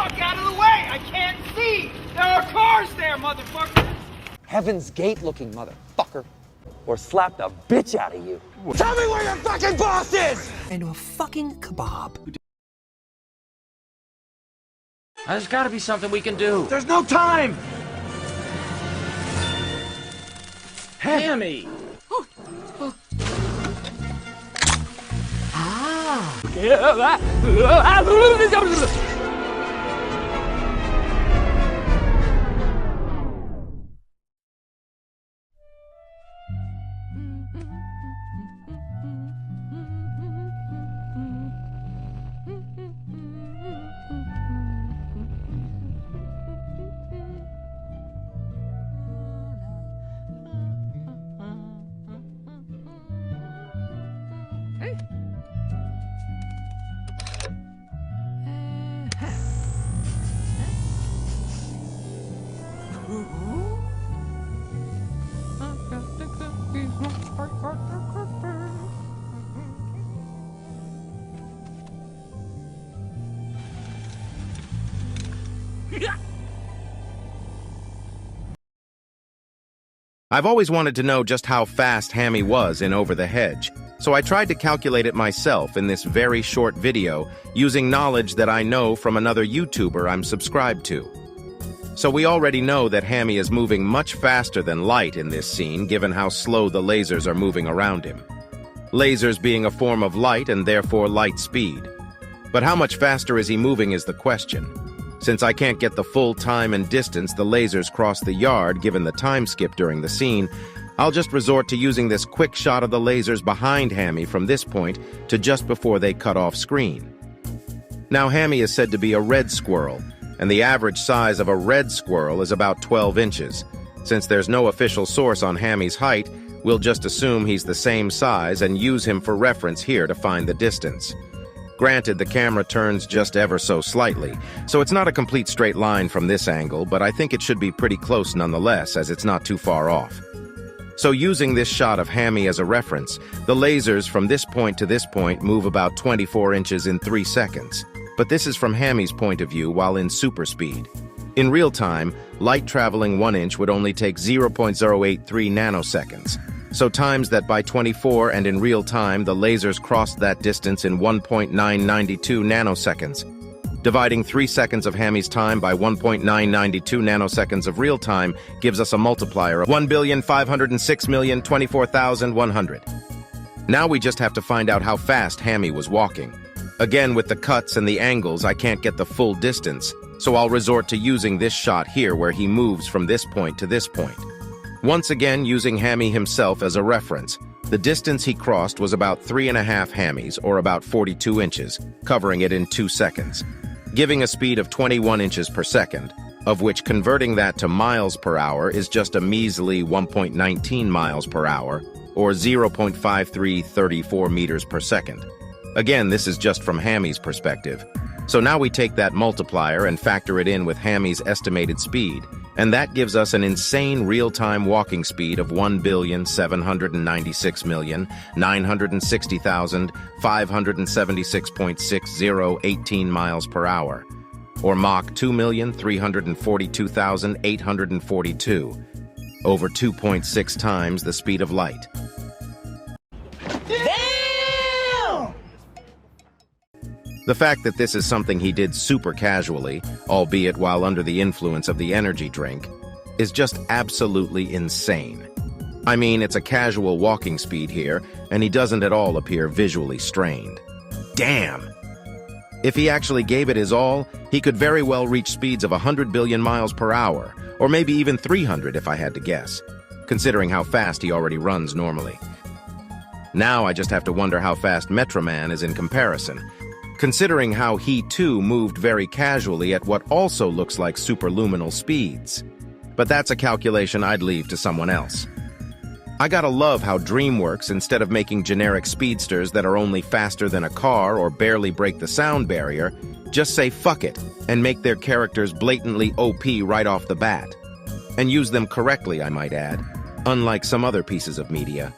fuck out of the way! I can't see! There are cars there, motherfucker! Heaven's Gate looking motherfucker. Or slap the bitch out of you. Tell me where your fucking boss is! Into a fucking kebab. There's gotta be something we can do. There's no time! Hammy! I've always wanted to know just how fast Hammy was in Over the Hedge, so I tried to calculate it myself in this very short video using knowledge that I know from another YouTuber I'm subscribed to. So we already know that Hammy is moving much faster than light in this scene given how slow the lasers are moving around him. Lasers being a form of light and therefore light speed. But how much faster is he moving is the question. Since I can't get the full time and distance the lasers cross the yard given the time skip during the scene, I'll just resort to using this quick shot of the lasers behind Hammy from this point to just before they cut off screen. Now Hammy is said to be a red squirrel, and the average size of a red squirrel is about 12 inches. Since there's no official source on Hammy's height, we'll just assume he's the same size and use him for reference here to find the distance. Granted, the camera turns just ever so slightly, so it's not a complete straight line from this angle, but I think it should be pretty close nonetheless, as it's not too far off. So using this shot of Hammy as a reference, the lasers from this point to this point move about 24 inches in 3 seconds. But this is from Hammy's point of view while in super speed. In real time, light traveling 1 inch would only take 0.083 nanoseconds. So times that by 24 and in real time the lasers crossed that distance in 1.992 nanoseconds. Dividing 3 seconds of Hammy's time by 1.992 nanoseconds of real time gives us a multiplier of 1,506,024,100. Now we just have to find out how fast Hammy was walking. Again, with the cuts and the angles, I can't get the full distance, so I'll resort to using this shot here where he moves from this point to this point. Once again, using Hammy himself as a reference, the distance he crossed was about 3.5 Hammys, or about 42 inches, covering it in 2 seconds, giving a speed of 21 inches per second, of which converting that to miles per hour is just a measly 1.19 miles per hour, or 0.5334 meters per second. Again, this is just from Hammy's perspective. So now we take that multiplier and factor it in with Hammy's estimated speed, and that gives us an insane real-time walking speed of 1,796,960,576.6018 miles per hour, or Mach 2,342,842, over 2.6 times the speed of light. The fact that this is something he did super casually, albeit while under the influence of the energy drink, is just absolutely insane. I mean, it's a casual walking speed here, and he doesn't at all appear visually strained. Damn! If he actually gave it his all, he could very well reach speeds of 100 billion miles per hour, or maybe even 300 if I had to guess, considering how fast he already runs normally. Now I just have to wonder how fast Metro Man is in comparison, considering how he too moved very casually at what also looks like superluminal speeds. But that's a calculation I'd leave to someone else. I gotta love how DreamWorks, instead of making generic speedsters that are only faster than a car or barely break the sound barrier, just say fuck it and make their characters blatantly OP right off the bat. And use them correctly, I might add, unlike some other pieces of media.